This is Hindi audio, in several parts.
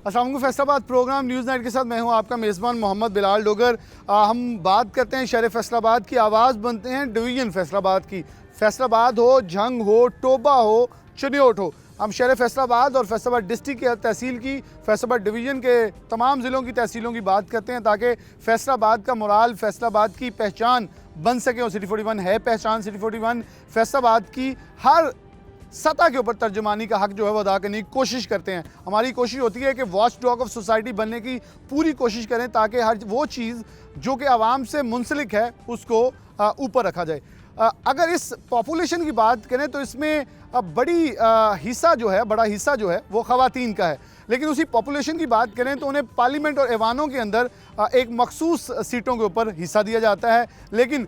अस्सलाम वालेकुम। फैसलाबाद प्रोग्राम न्यूज़ नाइट के साथ मैं हूं आपका मेज़बान मोहम्मद बिलाल डोगर। हम बात करते हैं शहर फैसलाबाद की, आवाज़ बनते हैं डिवीज़न फैसलाबाद की। फैसलाबाद हो, झंग हो, टोबा हो, चनियोट हो, हम शहर फैसलाबाद और फैसलाबाद डिस्ट्रिक्ट की तहसील की, फैसलाबाद डिवीज़न के तमाम ज़िलों की तहसीलों की बात करते हैं ताकि फैसलाबाद का मोराल, फैसलाबाद की पहचान बन सके। और सिटी 41 है पहचान। सिटी 41 फैसलाबाद की हर सतह के ऊपर तर्जुमानी का हक जो है वो अदा करने की कोशिश करते हैं। हमारी कोशिश होती है कि वॉच डॉग ऑफ सोसाइटी बनने की पूरी कोशिश करें ताकि हर वो चीज़ जो कि आवाम से मुंसलिक है उसको ऊपर रखा जाए। अगर इस पॉपुलेशन की बात करें तो इसमें बड़ा हिस्सा जो है वो ख़वातीन का है, लेकिन उसी पॉपुलेशन की बात करें तो उन्हें पार्लियामेंट और ऐवानों के अंदर एक मखसूस सीटों के ऊपर हिस्सा दिया जाता है, लेकिन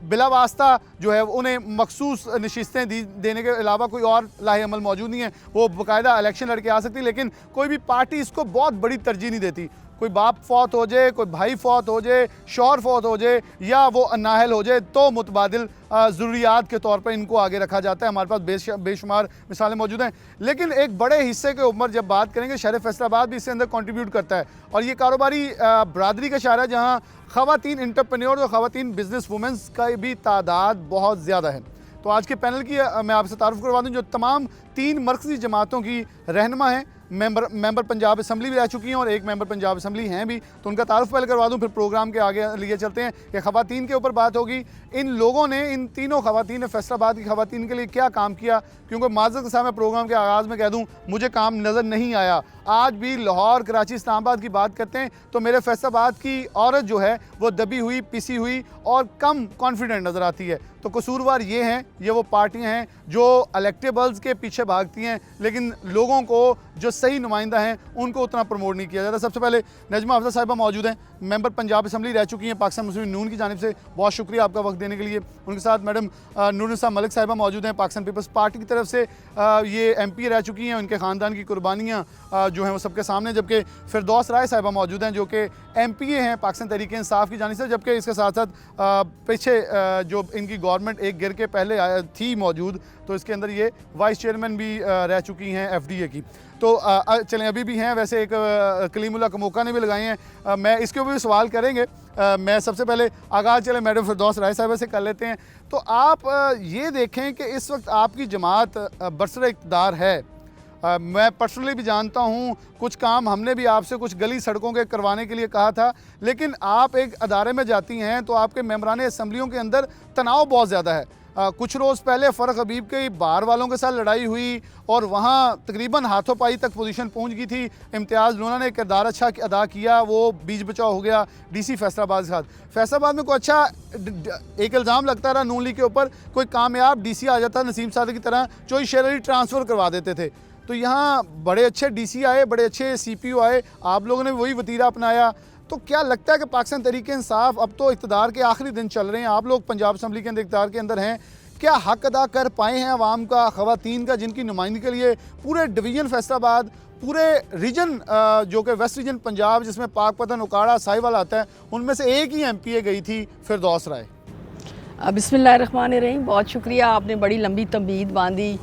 बिला वास्ता जो है उन्हें मखसूस नशिस्तें देने के अलावा कोई और लाहे अमल मौजूद नहीं है। वो बाकायदा इलेक्शन लड़के आ सकती, लेकिन कोई भी पार्टी इसको बहुत बड़ी तरजीह नहीं देती। कोई बाप फौत हो जाए, कोई भाई फौत हो जाए, शौहर फौत हो जाए या वो नाहल हो जाए तो मुतबादिल ज़रूरियात के तौर पर इनको आगे रखा जाता है। हमारे पास बेशुमार मिसालें मौजूद हैं, लेकिन एक बड़े हिस्से के ऊपर जब बात करेंगे शहर फैसलाबाद भी इसके अंदर कंट्रीब्यूट करता है। और ये कारोबारी बरादरी का शहर है जहाँ ख़वातीन एंटरप्रेन्योर और ख़वातीन बिजनेस वुमेंस का भी तादाद बहुत ज़्यादा है। तो आज के पैनल की मैं आपसे तारुफ करवा दूँ, जो तमाम 3 मरकज़ी जमातों की रहनुमा हैं, मेंबर पंजाब असम्बली भी रह चुकी हैं और एक मेंबर पंजाब असम्बली हैं भी, तो उनका तारुफ पहले करवा दूं, फिर प्रोग्राम के आगे लिए चलते हैं कि ख़वातीन के ऊपर बात होगी। इन लोगों ने, इन तीनों ख़वातीन ने फैसलाबाद की ख़वातीन के लिए क्या काम किया, क्योंकि माज़रत के साथ मैं प्रोग्राम के आगाज़ में कह दूँ मुझे काम नज़र नहीं आया। आज भी लाहौर, कराची, इस्लामाबाद की बात करते हैं तो मेरे फैसलाबाद की औरत जो है वो दबी हुई, पिसी हुई और कम कॉन्फिडेंट नज़र आती है। तो कसूरवार ये हैं, ये वो पार्टियां हैं जो इलेक्टेबल्स के पीछे भागती हैं, लेकिन लोगों को जो सही नुमाइंदा हैं उनको उतना प्रमोट नहीं किया जाता। सबसे पहले नजमा अफजल साहिबा मौजूद हैं, मेंबर पंजाब असम्बली रह चुकी हैं पाकिस्तान मुस्लिम नून की जानिब से, बहुत शुक्रिया आपका वक्त देने के लिए। उनके साथ मैडम नूरुन्निसा मलिक साहिबा मौजूद हैं, पाकिस्तान पीपल्स पार्टी की तरफ से ये MP रह चुकी हैं। उनके ख़ानदान की कुर्बानियाँ जो हैं वो सबके सामने। जबकि फिरदौस राय साहिबा मौजूद हैं जो कि MPA हैं पाकिस्तान तहरीक इंसाफ की जानिब से, जबकि इसके साथ साथ पीछे जो इनकी गवर्नमेंट एक गिर के पहले थी मौजूद, तो इसके अंदर ये वाइस चेयरमैन भी रह चुकी हैं FDA की। तो चलें, अभी भी हैं, वैसे एक कलीमुल्लाह कमोका ने भी लगाए हैं, मैं इसके ऊपर भी सवाल करेंगे। मैं सबसे पहले आगाज़ चले मैडम फिरदौस राय साहिबा से कर लेते हैं। तो आप ये देखें कि इस वक्त आपकी जमात बरसरे इक़्तिदार है, मैं पर्सनली भी जानता हूँ, कुछ काम हमने भी आपसे कुछ गली सड़कों के करवाने के लिए कहा था, लेकिन आप एक अदारे में जाती हैं तो आपके मेंबरान असम्बलियों के अंदर तनाव बहुत ज़्यादा है। कुछ रोज़ पहले फ़र्क हबीब के बार वालों के साथ लड़ाई हुई और वहाँ तकरीबन हाथों पाई तक पोजीशन पहुँच गई थी। इम्तियाज़ लूना ने किरदार अच्छा अदा किया, वो बीच बचाव हो गया DC फैसलाबाद के साथ। फैसलाबाद में कोई अच्छा एक इल्ज़ाम लगता रहा नून लीग के ऊपर, कोई कामयाब DC आ जाता नसीम सादक की तरह, चोई शेर ट्रांसफ़र करवा देते थे। तो यहाँ बड़े अच्छे DC आए, बड़े अच्छे CPO आए, आप लोगों ने वही वतीरा अपनाया। तो क्या लगता है कि पाकिस्तान तहरीक इंसाफ, अब तो इक़्तिदार के आखिरी दिन चल रहे हैं, आप लोग पंजाब असम्बली के अंदर इक़्तिदार के अंदर हैं, क्या हक अदा कर पाए हैं आवाम का, ख़वातीन का, जिनकी नुमाइंदगी के लिए पूरे डिवीज़न फैसलाबाद, पूरे रीजन जो कि वेस्ट रीजन पंजाब जिसमें पाकपतन, उकाड़ा, साहिवाल आता है, उनमें से एक ही MPA गई थी, फिरदौस राय। बिस्मिल्लाहिर्रहमानिर्रहीम। बहुत शुक्रिया, आपने बड़ी लंबी तमहीद बांधी।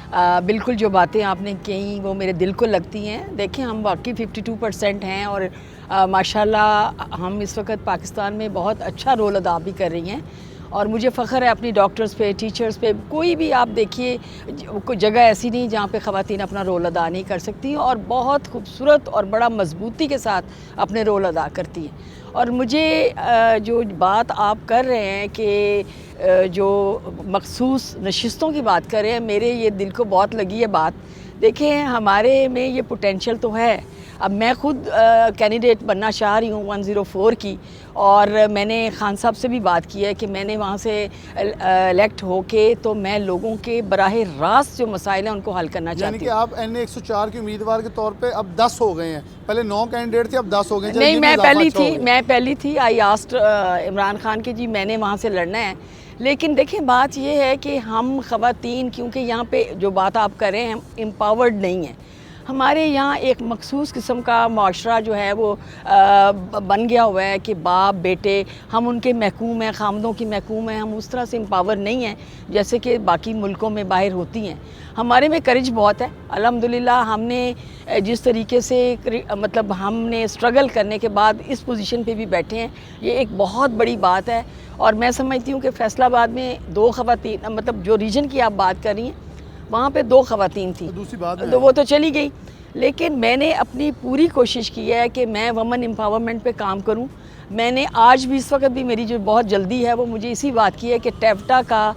बिल्कुल जो बातें आपने कही वो मेरे दिल को लगती हैं। देखें, हम वाकई 52% हैं और माशाल्लाह हम इस वक्त पाकिस्तान में बहुत अच्छा रोल अदा भी कर रही हैं और मुझे फ़ख्र है अपनी डॉक्टर्स पे, टीचर्स पे। कोई भी आप देखिए, कोई जगह ऐसी नहीं जहाँ पे ख़वातीन अपना रोल अदा नहीं कर सकती और बहुत खूबसूरत और बड़ा मजबूती के साथ अपने रोल अदा करती हैं। और मुझे जो बात आप कर रहे हैं कि जो मखसूस नशिस्तों की बात कर रहे हैं, मेरे ये दिल को बहुत लगी है बात। देखें, हमारे में ये पोटेंशियल तो है। अब मैं खुद कैंडिडेट बनना चाह रही हूँ 104 की, और मैंने खान साहब से भी बात की है कि मैंने वहाँ से इलेक्ट होके तो मैं लोगों के बराह रास्त जो मसाइल हैं उनको हल करना चाहती हूँ। यानी कि आप NA 104 के उम्मीदवार के तौर पे अब 10 हो गए हैं, पहले 9 कैंडिडेट थे, अब 10 हो गए। नहीं, मैं पहली थी। आई आस्ट इमरान खान के जी मैंने वहाँ से लड़ना है, लेकिन देखें बात ये है कि हम ख़वातीन, क्योंकि यहाँ पे जो बात आप कर रहे हैं, हम एम्पावर्ड नहीं हैं। हमारे यहाँ एक मखसूस किस्म का माशरा जो है वो बन गया हुआ है कि बाप बेटे हम उनके महकूम हैं, खामदों की महकूम हैं। हम उस तरह से एम्पावर नहीं हैं जैसे कि बाकी मुल्कों में बाहर होती हैं। हमारे में करेज बहुत है अल्हम्दुलिल्लाह। हमने जिस तरीके से मतलब हमने स्ट्रगल करने के बाद इस पोजीशन पे भी बैठे हैं, ये एक बहुत बड़ी बात है। और मैं समझती हूँ कि फैसलाबाद में 2 ख़वातीन, मतलब जो रीजन की आप बात कर रही हैं वहाँ पे 2 ख़वातीन थी, दूसरी बात तो वो तो चली गई। लेकिन मैंने अपनी पूरी कोशिश की है कि मैं वुमेन एम्पावरमेंट पे काम करूं। मैंने आज भी, इस वक्त भी मेरी जो बहुत जल्दी है वो मुझे इसी बात की है कि टेफ्टा का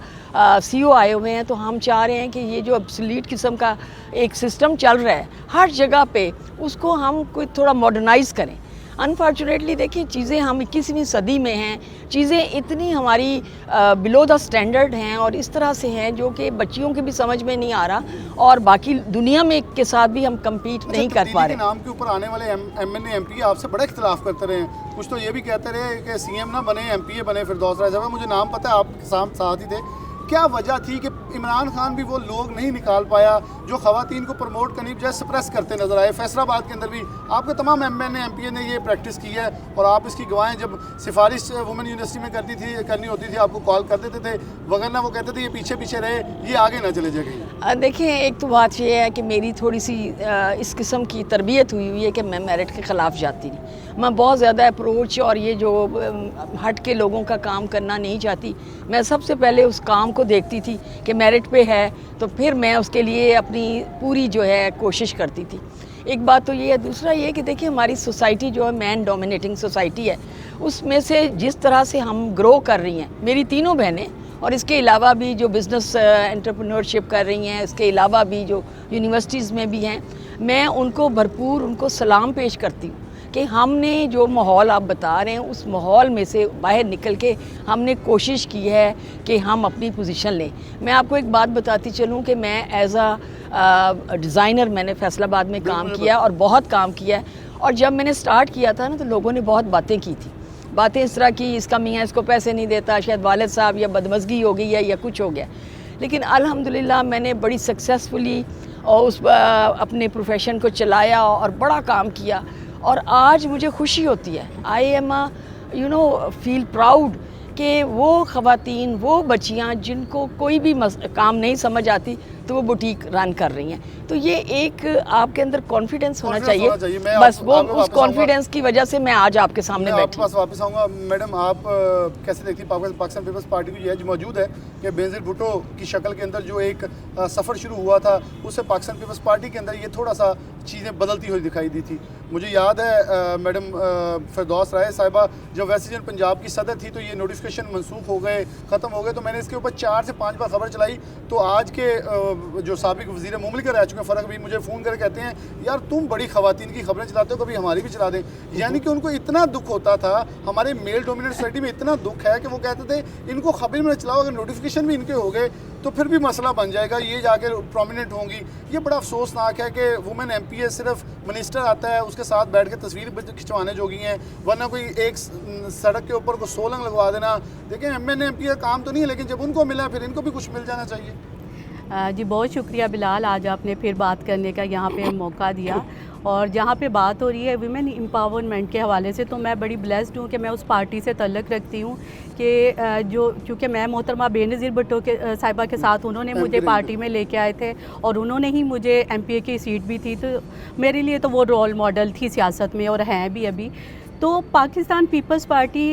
CEO आए हुए हैं, तो हम चाह रहे हैं कि ये जो एब्सोल्यूट किस्म का एक सिस्टम चल रहा है हर जगह पे, उसको हम कोई थोड़ा मॉडर्नाइज़ करें। अनफॉर्चुनेटली देखिए, चीज़ें हम 21वीं सदी में हैं, चीज़ें इतनी हमारी बिलो द स्टैंडर्ड हैं और इस तरह से हैं जो कि बच्चियों के भी समझ में नहीं आ रहा, और बाकी दुनिया में के साथ भी हम कम्पीट नहीं कर पा रहे। नाम के ऊपर आने वाले MNA MP आपसे बड़ा इख्तिलाफ करते रहे। कुछ तो ये भी कहते रहे कि CM ना बने, MPA बने फिरदौस राय साहब। मुझे नाम पता है, आप साथ ही थे। क्या वजह थी कि इमरान खान भी वो लोग नहीं निकाल पाया जो ख़वातीन को प्रमोट करनी बजाय सप्रेस करते नजर आए? फैसलाबाद के अंदर भी आपके तमाम MNA MPA ने ये प्रैक्टिस की है और आप इसकी गवाहें। जब सिफारिश वुमेन यूनिवर्सिटी में करनी होती थी, आपको कॉल कर देते थे, वगरना वो कहते थे ये पीछे पीछे रहे, ये आगे ना चले जाए। देखिए, एक तो बात ये है कि मेरी थोड़ी सी इस किस्म की तरबियत हुई है कि मैं मेरिट के ख़िलाफ़ जाती नहीं। मैं बहुत ज़्यादा अप्रोच और ये जो हट के लोगों का काम करना नहीं चाहती। मैं सबसे पहले उस काम को देखती थी कि मेरिट पे है, तो फिर मैं उसके लिए अपनी पूरी जो है कोशिश करती थी। एक बात तो ये है। दूसरा ये कि देखिए, हमारी सोसाइटी जो है मैन डोमिनेटिंग सोसाइटी है, उसमें से जिस तरह से हम ग्रो कर रही हैं, मेरी तीनों बहनें और इसके अलावा भी जो बिज़नेस एंटरप्रेन्योरशिप कर रही हैं, इसके अलावा भी जो यूनिवर्सिटीज़ में भी हैं, मैं उनको भरपूर उनको सलाम पेश करती हूँ कि हमने जो माहौल आप बता रहे हैं उस माहौल में से बाहर निकल के हमने कोशिश की है कि हम अपनी पोजीशन लें। मैं आपको एक बात बताती चलूँ कि मैं एज अ डिज़ाइनर मैंने फैसलाबाद में काम किया और बहुत काम किया है। और जब मैंने स्टार्ट किया था ना, तो लोगों ने बहुत बातें की थी। बातें इस तरह की, इसका मियाँ इसको पैसे नहीं देता, शायद वालिद साहब या बदमज़गी हो गई है या कुछ हो गया। लेकिन अल्हम्दुलिल्लाह मैंने बड़ी सक्सेसफुली और उस अपने प्रोफेशन को चलाया और बड़ा काम किया। और आज मुझे खुशी होती है, आई एम फील प्राउड कि वो ख़वातीन, वो बच्चियाँ जिनको कोई भी काम नहीं समझ आती, तो वो बुटीक रन कर रही हैं। तो ये एक आपके अंदर कॉन्फिडेंस होना चाहिए। बस वो उस कॉन्फिडेंस की वजह से मैं आज आपके सामने बैठी। पास वापस आऊँगा। मैडम, आप कैसे देखती पाकिस्तान पीपल्स पार्टी की ये मौजूद है कि बेनज़ीर भुट्टो की शक्ल के अंदर जो एक सफ़र शुरू हुआ था, उससे पाकिस्तान पीपल्स पार्टी के अंदर ये थोड़ा सा चीज़ें बदलती हुई दिखाई दी थी। मुझे याद है मैडम फिरदौस राय साहिबा जब वेस्ट इंडियन पंजाब की सदर थी, तो ये नोटिफिकेशन मनसूख हो गए, ख़त्म हो गए। तो मैंने इसके ऊपर 4 से 5 बार खबर चलाई। तो आज के जो साबिक वज़ीर मुमलिका रह चुके फ़र्क भी मुझे फ़ोन करके कहते हैं, यार तुम बड़ी ख़वातीन की खबरें चलाते हो, कभी हमारी भी चला दें। यानी कि उनको इतना दुख होता था, हमारे मेल डोमिनेट सोसाइटी में इतना दुख है कि वो कहते थे इनको खबर में चलाओ, अगर नोटिफिकेशन भी इनके हो गए तो फिर भी मसला बन जाएगा, ये जाके प्रोमिनेंट होंगी। ये बड़ा अफसोसनाक है कि वुमेन MPA सिर्फ मिनिस्टर आता है, उसके साथ बैठ के तस्वीर खिंचवाने जोगी हैं, वरना कोई एक सड़क के ऊपर को सोलंग लगवा देना। देखिए, MNA MPA काम तो नहीं है, लेकिन जब उनको मिला फिर इनको भी कुछ मिल जाना चाहिए। जी बहुत शुक्रिया बिलाल, आज आपने फिर बात करने का यहाँ पे मौका दिया। और जहाँ पे बात हो रही है वुमेन एम्पावरमेंट के हवाले से, तो मैं बड़ी ब्लेस्ड हूँ कि मैं उस पार्टी से तल्लुक़ रखती हूँ कि जो चूँकि मैं मोहतरमा बेनज़ीर भुट्टो के साहिबा के साथ उन्होंने मुझे पार्टी में लेके आए थे और उन्होंने ही मुझे MPA की सीट भी थी, तो मेरे लिए तो वो रोल मॉडल थी सियासत में और हैं भी अभी। तो पाकिस्तान पीपल्स पार्टी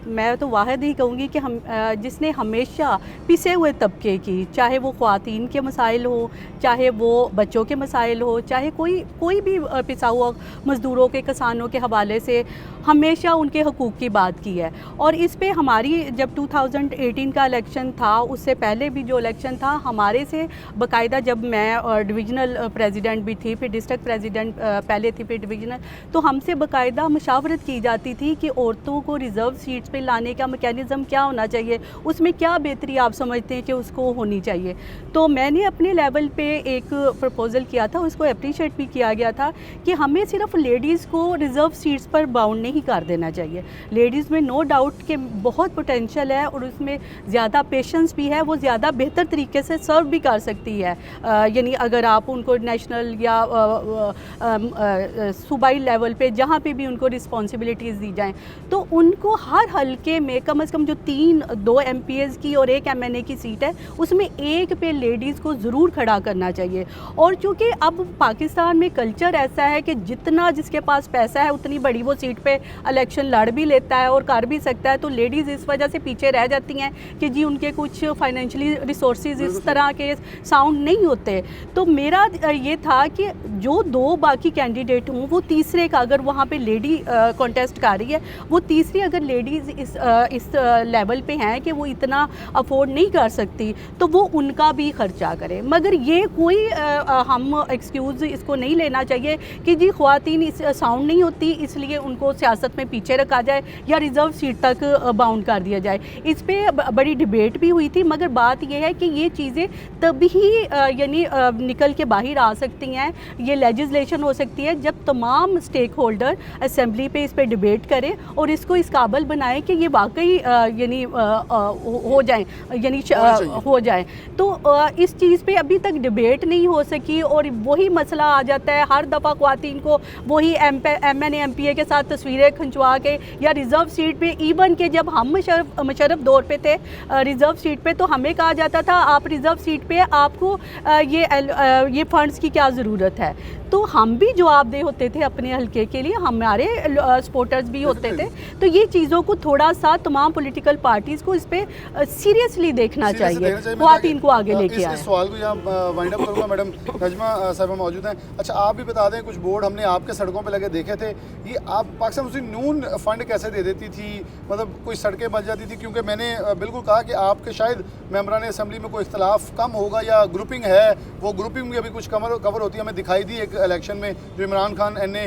मैं तो वाहिद ही कहूँगी कि हम जिसने हमेशा पिसे हुए तबके की, चाहे वो ख़वातीन के मसाइल हो, चाहे वो बच्चों के मसाइल हो, चाहे कोई भी पिसा हुआ मज़दूरों के, किसानों के हवाले से हमेशा उनके हकूक़ की बात की है। और इस पे हमारी जब 2018 का इलेक्शन था, उससे पहले भी जो इलेक्शन था, हमारे से बाकायदा जब मैं डिवीज़नल प्रेसिडेंट भी थी, फिर डिस्ट्रिक्ट प्रेसिडेंट पहले थी, फिर डिवीज़नल, तो हमसे बाकायदा मशा मुशावरत की जाती थी कि औरतों को रिज़र्व सीट्स पे लाने का मैकेनिज़्म क्या होना चाहिए, उसमें क्या बेहतरी आप समझते हैं कि उसको होनी चाहिए। तो मैंने अपने लेवल पे एक प्रपोज़ल किया था, उसको अप्रिशिएट भी किया गया था कि हमें सिर्फ लेडीज़ को रिज़र्व सीट्स पर बाउंड नहीं कर देना चाहिए। लेडीज़ में नो डाउट कि बहुत पोटेंशियल है और उसमें ज़्यादा पेशेंस भी है, वो ज़्यादा बेहतर तरीके से सर्व भी कर सकती है। यानी अगर आप उनको नेशनल या सूबाई लेवल पे जहाँ पे भी उनको रिस्पॉन्सिबिलिटीज़ दी जाएँ, तो उनको हर हलके में कम से कम जो 2 MPs की और 1 MNA की सीट है, उसमें एक पे लेडीज़ को ज़रूर खड़ा करना चाहिए। और चूँकि अब पाकिस्तान में कल्चर ऐसा है कि जितना जिसके पास पैसा है उतनी बड़ी वो सीट पे इलेक्शन लड़ भी लेता है और कर भी सकता है, तो लेडीज़ इस वजह से पीछे रह जाती हैं कि जी उनके कुछ फाइनेंशियली रिसोर्सेज इस तरह के साउंड नहीं होते। तो मेरा ये था कि जो 2 बाकी कैंडिडेट हों, वो तीसरे का अगर वहाँ पे लेडी कॉन्टेस्ट कर रही है, वो तीसरी अगर लेडीज़ इस लेवल पे हैं कि वो इतना अफोर्ड नहीं कर सकती, तो वो उनका भी खर्चा करें। मगर ये कोई हम एक्सक्यूज़ इसको नहीं लेना चाहिए कि जी ख़वातीन इस साउंड नहीं होती इसलिए उनको सियासत में पीछे रखा जाए या रिज़र्व सीट तक बाउंड कर दिया जाए। इस पे बड़ी डिबेट भी हुई थी, मगर बात यह है कि ये चीज़ें तभी यानी निकल के बाहर आ सकती हैं, ये लेजिस्लेशन हो सकती है जब तमाम स्टेक होल्डर असेंबली पे इस पे डिबेट करें और इसको इस काबिल बनाएं कि ये वाकई यानी हो जाए, यानी हो जाए। तो इस चीज़ पे अभी तक डिबेट नहीं हो सकी और वही मसला आ जाता है हर दफ़ा ख़वातीन को वही MNA MPA के साथ तस्वीरें खिंचवा के या रिज़र्व सीट पे, इवन के जब हम मुशर्रफ दौर पे थे रिज़र्व सीट पे, तो हमें कहा जाता था आप रिज़र्व सीट पे आपको ये फ़ंड्स की क्या ज़रूरत है। तो हम भी जवाबदेह होते थे अपने हल्के के लिए, हमारे सपोर्टर्स भी होते थे। तो ये चीज़ों को थोड़ा सा तमाम पॉलिटिकल पार्टीज़ को इस पर सीरियसली देखना चाहिए, ख़वातीन को आगे लेके आए। इस सवाल को यहाँ वाइंड अप करूँगा। मैडम नजमा साहिबा मौजूद हैं। अच्छा, आप भी बता दें, कुछ बोर्ड हमने आपके सड़कों पे लगे देखे थे, ये आप पाकिस्तान मुस्लिम नून फंड कैसे दे देती थी, मतलब कोई सड़कें बच जाती थी? क्योंकि मैंने बिल्कुल कहा कि आपके शायद मेंबरान असेंबली में कोई इख्तलाफ कम होगा या ग्रुपिंग है, वो ग्रुपिंग भी अभी कुछ कवर होती है। हमें दिखाई दी एक इलेक्शन में जो इमरान खान NA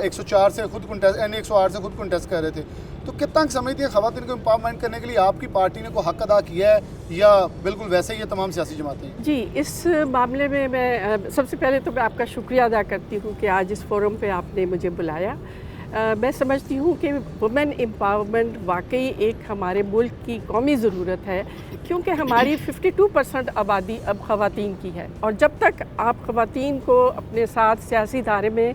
104 से खुद कंटेस्ट, NA 108 से खुद कंटेस्ट कर रहे थे। तो कितना समझती है ख़वातीन को एम्पावरमेंट करने के लिए आपकी पार्टी ने कोई हक अदा किया है या बिल्कुल वैसे ही ये तमाम सियासी जमातें? जी, इस मामले में मैं सबसे पहले तो मैं आपका शुक्रिया अदा करती हूँ कि आज इस फोरम पे आपने मुझे बुलाया। मैं समझती हूँ कि वुमेन एम्पावरमेंट वाकई एक हमारे मुल्क की कौमी ज़रूरत है, क्योंकि हमारी 52% आबादी अब ख़वातीन की है और जब तक आप ख़वातीन को अपने साथ सियासी धारे में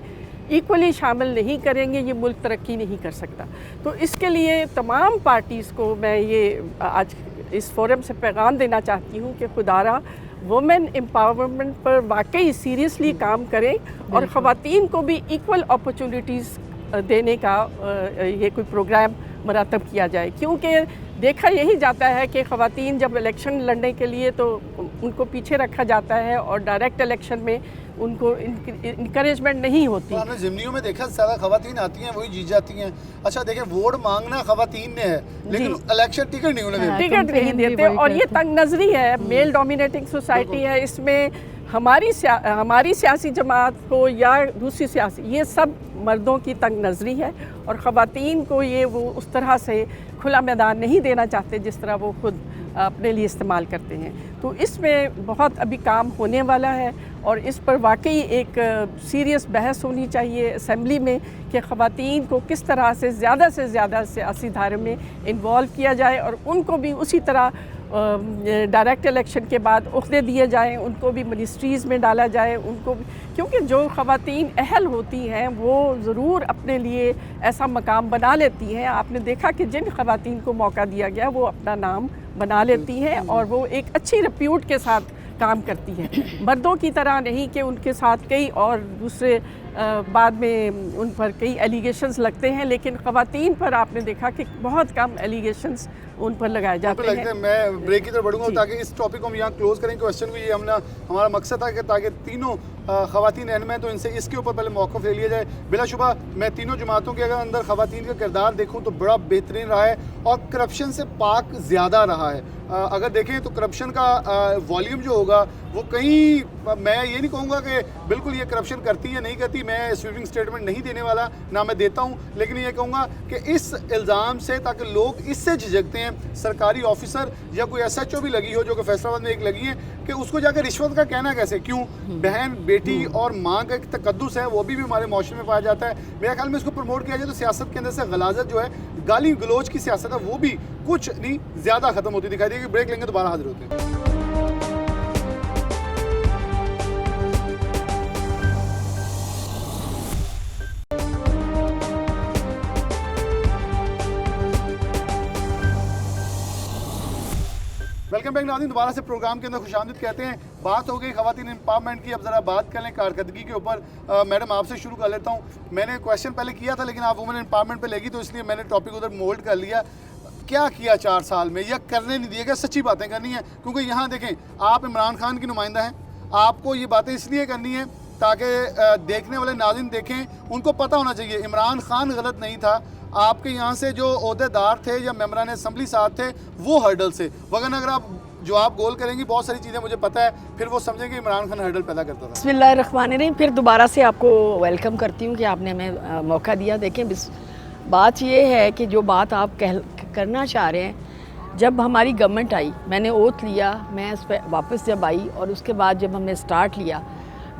इक्वली शामिल नहीं करेंगे, ये मुल्क तरक्की नहीं कर सकता। तो इसके लिए तमाम पार्टीज़ को मैं ये आज इस फोरम से पैगाम देना चाहती हूँ कि खुदारा वुमेन एम्पावरमेंट पर वाकई सीरियसली काम करें और ख़वातीन को भी इक्वल अपॉर्चुनिटीज़ देने का ये कोई प्रोग्राम मरतब किया जाए। क्योंकि देखा यही जाता है कि ख़वातीन जब इलेक्शन लड़ने के लिए तो उनको पीछे रखा जाता है और डायरेक्ट इलेक्शन में उनको इंकरेजमेंट नहीं होती। तो हमने ज़िमनियों में देखा ज़्यादा ख़वातीन आती हैं, वही जीत जाती हैं। अच्छा देखिए, वोट मांगना ख़वातीन ने है लेकिन इलेक्शन टिकट नहीं उन्हें देते, टिकट नहीं देते और ये तंग नज़री है, मेल डोमिनेटिंग सोसाइटी है। इसमें हमारी सियासी जमात हो या दूसरी सियासी, ये सब मर्दों की तंग नज़री है और ख़वातीन को ये वो उस तरह से खुला मैदान नहीं देना चाहते जिस तरह वो खुद अपने लिए इस्तेमाल करते हैं। तो इसमें बहुत अभी काम होने वाला है और इस पर वाकई एक सीरियस बहस होनी चाहिए असेंबली में कि ख़वातीन को किस तरह से ज़्यादा सियासी धारे में इन्वॉल्व किया जाए और उनको भी उसी तरह डायरेक्ट इलेक्शन के बाद ओहदे दिए जाएं, उनको भी मिनिस्ट्रीज़ में डाला जाए, उनको भी, क्योंकि जो ख़वातीन अहल होती हैं वो ज़रूर अपने लिए ऐसा मकाम बना लेती हैं। आपने देखा कि जिन ख़वातीन को मौका दिया गया वो अपना नाम बना लेती हैं और वो एक अच्छी रिप्यूट के साथ काम करती हैं, मर्दों की तरह नहीं कि उनके साथ कई और दूसरे बाद में उन पर कई एलिगेशंस लगते हैं, लेकिन ख़वातीन पर आपने देखा कि बहुत कम एलिगेशंस उन पर लगाए जाते हैं। मैं ब्रेक की तरफ बढ़ूंगा ताकि इस टॉपिक को हम यहाँ क्लोज करें। क्वेश्चन भी ये हमारा मकसद था कि ताकि तीनों ख़वातीन रहनुमा हैं तो इनसे इसके ऊपर पहले मौक़िफ़ ले लिया जाए। बिलाशुबा मैं तीनों जमातों के अगर अंदर ख़वातीन का किरदार देखूँ तो बड़ा बेहतरीन रहा है और करप्शन से पाक ज़्यादा रहा है। अगर देखें तो करप्शन का वॉल्यूम जो होगा वो कहीं, मैं ये नहीं कहूँगा कि बिल्कुल ये करप्शन करती है नहीं करती, मैं स्वीपिंग स्टेटमेंट नहीं देने वाला, ना मैं देता हूँ, लेकिन ये कहूँगा कि इस इल्ज़ाम से, ताकि लोग इससे झिझकते हैं, सरकारी ऑफिसर या कोई SHO भी लगी हो, जो कि फैसलाबाद में एक लगी है, कि उसको जाकर रिश्वत का कहना कैसे, क्यों? बहन, बेटी और माँ का एक तकद्दुस है, वो भी हमारे माशरे में पाया जाता है। मेरे ख्याल में इसको प्रमोट किया जाए तो सियासत के अंदर से गलाजत जो है, गाली गलोच की सियासत है, वो भी कुछ नहीं ज़्यादा ख़त्म होती दिखाई देगी। ब्रेक लेंगे, दोबारा हाजिर होते हैं। वेलकम बैक नाज़रीन, दोबारा से प्रोग्राम के अंदर खुशामदीद कहते हैं। बात हो गई ख़वातीन एम्पावरमेंट की, अब ज़रा बात कर लें कारकर्दगी के ऊपर। मैडम, आपसे शुरू कर लेता हूँ। मैंने क्वेश्चन पहले किया था, लेकिन आप वुमेन एम्पावरमेंट पे लगी, तो इसलिए मैंने टॉपिक उधर मोल्ड कर लिया। क्या किया 4 साल में, या करने नहीं दिया गया? सच्ची बातें करनी है, क्योंकि यहाँ देखें, आप इमरान खान की नुमाइंदा हैं, आपको ये बातें इसलिए करनी है ताकि देखने वाले नाज़रीन देखें, उनको पता होना चाहिए इमरान खान गलत नहीं था, आपके यहाँ से जो ओहदेदार थे या मेंबरान असेंबली साहब थे वो हर्डल से, वरना अगर आप जवाब गोल करेंगी, बहुत सारी चीज़ें मुझे पता है, फिर वो समझेंगे इमरान खान हर्डल पैदा करता था। बिस्मिल्लाहिर्रहमानिर्रहीम। फिर दोबारा से आपको वेलकम करती हूँ कि आपने हमें मौका दिया। देखें, बात ये है कि जो बात आप करना चाह रहे हैं, जब हमारी गवर्नमेंट आई, मैंने ओथ लिया, मैं इस पर वापस जब आई और उसके बाद जब हमने स्टार्ट लिया,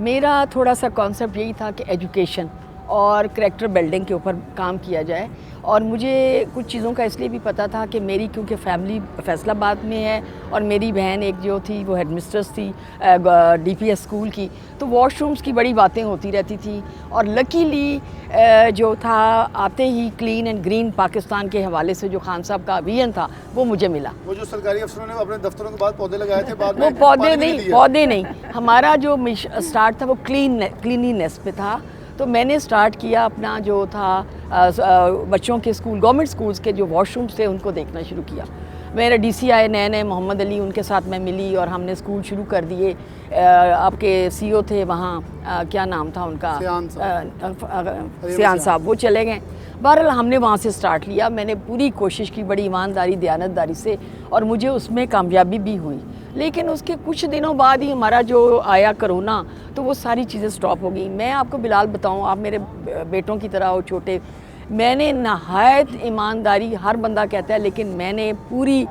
मेरा थोड़ा सा कॉन्सेप्ट यही था कि एजुकेशन और करैक्टर बिल्डिंग के ऊपर काम किया जाए। और मुझे कुछ चीज़ों का इसलिए भी पता था कि मेरी, क्योंकि फैमिली फैसलाबाद में है और मेरी बहन एक जो थी वो हेडमिस्ट्रेस थी DPS स्कूल की, तो वॉशरूम्स की बड़ी बातें होती रहती थी। और लकीली जो था, आते ही क्लीन एंड ग्रीन पाकिस्तान के हवाले से जो खान साहब का अभियान था वो मुझे मिला। वो जो सरकारी अफसरों ने अपने दफ्तरों के बाद पौधे लगाए थे, बाद वो में पौधे नहीं, हमारा जो स्टार्ट था वो क्लीनिनेस पे था। तो मैंने स्टार्ट किया अपना जो था बच्चों के स्कूल, गवर्नमेंट स्कूल्स के जो वॉशरूम्स थे उनको देखना शुरू किया। मेरे DCI आए नए मोहम्मद अली, उनके साथ मैं मिली और हमने स्कूल शुरू कर दिए। आपके CO थे वहाँ, क्या नाम था उनका, सियान साहब, वो चले गए। बहरहाल हमने वहाँ से स्टार्ट लिया। मैंने पूरी कोशिश की बड़ी ईमानदारी दयानतदारी से, और मुझे उसमें कामयाबी भी हुई। लेकिन उसके कुछ दिनों बाद ही हमारा जो आया कोरोना, तो वो सारी चीज़ें स्टॉप हो गई। मैं आपको बिलाल बताऊं, आप मेरे बेटों की तरह हो छोटे, मैंने नहायत ईमानदारी, हर बंदा कहता है, लेकिन मैंने पूरी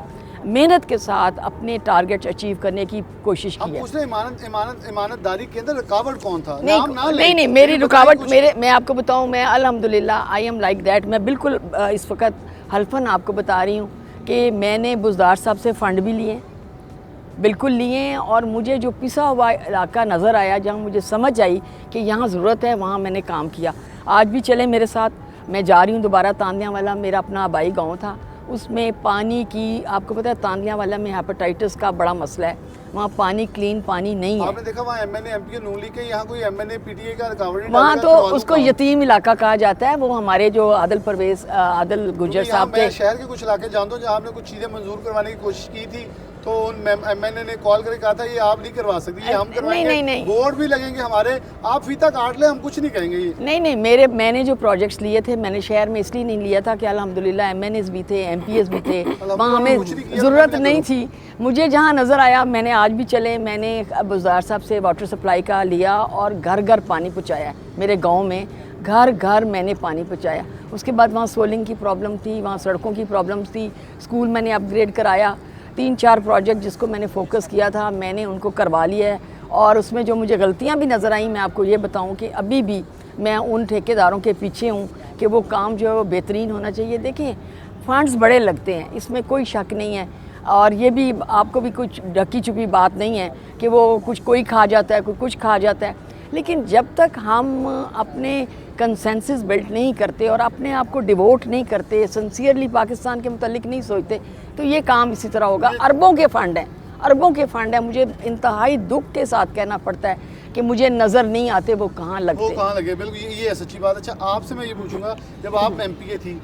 मेहनत के साथ अपने टारगेट्स अचीव करने की कोशिश की है। उसने ईमानतदारी के अंदर रुकावट कौन था? नहीं, मेरी रुकावट, मैं आपको बताऊं, मैं अल्हम्दुलिल्लाह आई एम लाइक दैट। मैं बिल्कुल इस वक्त हल्फन आपको बता रही हूँ कि मैंने बुज़दार साहब से फ़ंड भी लिए, बिल्कुल लिए, और मुझे जो पिसा हुआ इलाका नज़र आया, जहाँ मुझे समझ आई कि यहाँ ज़रूरत है, वहाँ मैंने काम किया। आज भी चले मेरे साथ, मैं जा रही हूँ दोबारा तांदिया वाला, मेरा अपना आबाई गांव था, उसमें पानी की, आपको पता है तांदिया वाला में हेपेटाइटिस का बड़ा मसला है, वहाँ पानी, क्लीन पानी नहीं है। आपने देखा वहाँ MNA MPA नून लीग के, यहाँ कोई MNA PTA का रुकावट नहीं, वहाँ तो उसको यतीम इलाका कहा जाता है। वो हमारे जो आदिल गुजर साहब के, शहर के कुछ इलाके जानता हूँ जहाँ आपने कुछ चीज़ें मंजूर करवाने की कोशिश की थी, तो उन MNA ने कॉल करके कहा था ये आप नहीं करवा सकती, ये हम करवाएंगे, नहीं, बोर्ड भी लगेंगे हमारे, आप फीता काट ले, हम कुछ नहीं करेंगे। ये नहीं, मैंने जो प्रोजेक्ट्स लिए थे, मैंने शहर में इसलिए नहीं लिया था कि अल्हम्दुलिल्लाह MNAs भी थे, MPs भी थे, वहाँ हमें ज़रूरत नहीं थी। मुझे जहाँ नज़र आया, मैंने आज भी चले, मैंने बुज़दार साहब से वाटर सप्लाई का लिया और घर घर पानी पहुँचाया। मेरे गाँव में घर घर मैंने पानी पहुँचाया। उसके बाद वहाँ सोलिंग की प्रॉब्लम थी, वहाँ सड़कों की प्रॉब्लम्स थी, स्कूल मैंने अपग्रेड कराया। 3-4 प्रोजेक्ट जिसको मैंने फोकस किया था, मैंने उनको करवा लिया है। और उसमें जो मुझे गलतियाँ भी नज़र आई, मैं आपको ये बताऊँ कि अभी भी मैं उन ठेकेदारों के पीछे हूँ कि वो काम जो है वो बेहतरीन होना चाहिए। देखें, फंड्स बड़े लगते हैं, इसमें कोई शक नहीं है, और ये भी आपको भी कुछ ढकी छुपी बात नहीं है कि वो कोई खा जाता है, कोई कुछ खा जाता है। लेकिन जब तक हम अपने कंसेंसस बिल्ड नहीं करते और अपने आप को डिवोट नहीं करते, सिंसियरली पाकिस्तान के मुतालिक नहीं सोचते, तो ये काम इसी तरह होगा। अरबों के फ़ंड है, मुझे इंतहाई दुख के साथ कहना पड़ता है कि मुझे नज़र नहीं आते वो कहाँ लगे। बिल्कुल, ये है सच्ची बात। अच्छा, आपसे मैं ये पूछूंगा, जब आप MPA थी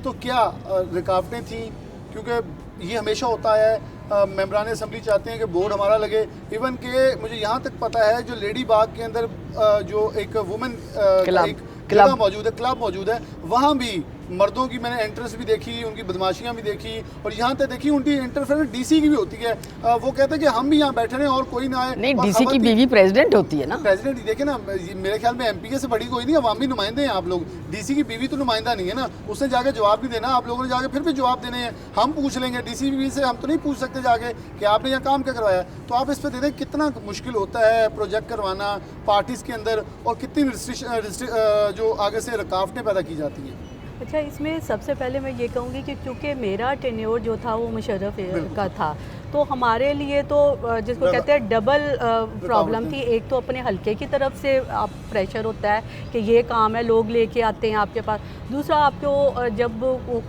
तो क्या रुकावटें थी? क्योंकि ये हमेशा होता है, मेंबरान असेंबली चाहते हैं कि बोर्ड हमारा लगे। इवन के मुझे यहाँ तक पता है, जो लेडी बाग के अंदर जो एक वुमेन क्लब मौजूद है, वहाँ भी मर्दों की मैंने एंट्रेंस भी देखी, उनकी बदमाशियाँ भी देखी, और यहाँ तक देखी उनकी इंटरफेरेंस डीसी की भी होती है। वो कहते हैं कि हम भी यहाँ बैठे रहें और कोई ना आए। नहीं, डीसी की बीवी प्रेसिडेंट होती है ना। प्रेसिडेंट देखे ना, मेरे ख्याल में एमपी से बड़ी कोई नहीं, अवामी नुमाइंदे हैं आप लोग। डीसी की बीवी तो नुमाइंदा नहीं है ना, उसने जाके जवाब नहीं देना, आप लोगों ने जाके फिर भी जवाब देने हैं। हम पूछ लेंगे डीसी बीवी से, हम तो नहीं पूछ सकते जाके कि आपने यहाँ काम क्या करवाया। तो आप इस पर दे दें कितना मुश्किल होता है प्रोजेक्ट करवाना पार्टीज़ के अंदर, और कितनी जो आगे से रुकावटें पैदा की जाती हैं। अच्छा, इसमें सबसे पहले मैं ये कहूँगी कि क्योंकि मेरा टेन्योर जो था वो मुशर्रफ का था, तो हमारे लिए तो जिसको कहते हैं डबल प्रॉब्लम थी। एक तो अपने हलके की तरफ से आप प्रेशर होता है कि ये काम है, लोग लेके आते हैं आपके पास। दूसरा, आपको जब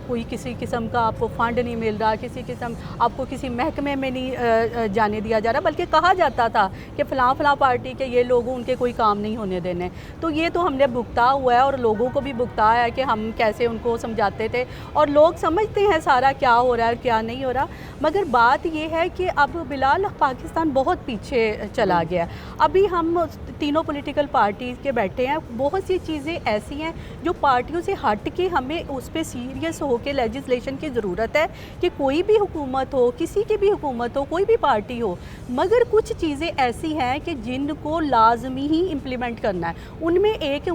कोई किसी किस्म का आपको फंड नहीं मिल रहा, किसी किस्म आपको किसी महकमे में नहीं जाने दिया जा रहा, बल्कि कहा जाता था कि फ़लाँ फ़लाँ पार्टी के ये लोग उनके कोई काम नहीं होने देने। तो ये तो हमने भुगता हुआ है, और लोगों को भी भुगताया है कि हम कैसे उनको समझाते थे, और लोग समझते हैं सारा क्या हो रहा है क्या नहीं हो रहा। मगर बात ये है कि अब बिलाल पाकिस्तान बहुत पीछे चला गया। अभी हम तीनों पॉलिटिकल पार्टीज़ के बैठे हैं, बहुत सी चीज़ें ऐसी हैं जो पार्टियों से हट के हमें उस पर सीरियस हो के लेजिस्लेशन की ज़रूरत है कि कोई भी हुकूमत हो, किसी की भी हुकूमत हो, कोई भी पार्टी हो, मगर कुछ चीज़ें ऐसी हैं कि जिनको लाजमी ही इम्प्लीमेंट करना है। उनमें एक